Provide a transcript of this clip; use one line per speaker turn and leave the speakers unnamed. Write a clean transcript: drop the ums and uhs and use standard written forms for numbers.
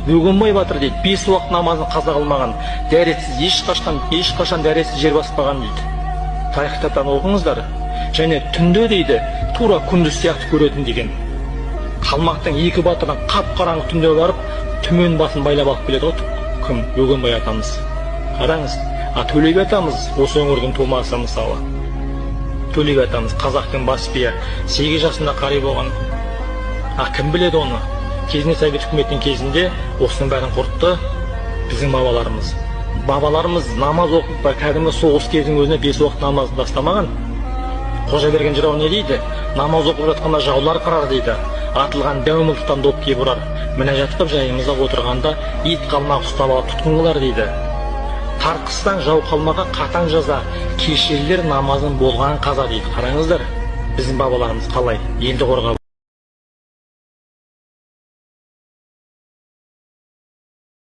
Бөгенбай батыр дейді, 5 уақыт намазын қаза қылмаған, дәретсіз ешқашан дәретсіз жер баспаған дейді. Тарих кітаптан оқыңыздар. Және түнде дейді, тура күндіз сияқты көретін деген. Қалмақтың 2 батырын қап-қараңғы түнде барып, түмен басын байлап алып келеді ғой. Кім? Бөгенбай атамыз. Қараңыз, Төле би атамыз осы өңірдің тумасы мысалы. Төле би атамыз қазақтың бас биі, 8 жасында қари болған. Кім біледі оны? Кезінде Совет үкіметінің кезінде осының бәрін құртты біздің бабаларымыз. Бабаларымыз намаз оқып, кәдімгі соғыс кезінің өзіне 5 уақыт намазды тастамаған. Қожаберген жырау не дейді? Намаз оқып жатқанда жаулар қырар дейді. Атылған дәу мылтықтан доп киіп ұрар. Мінәжат қып жайымызда отырғанда ит қалмақ ұстап алып тұтқын қылар дейді. Тарқыстан жау қалмаға қатаң жаза, кешелер намазын болған қаза дейді. Қараңыздар, біздің бабаларымыз қалай елді қорғап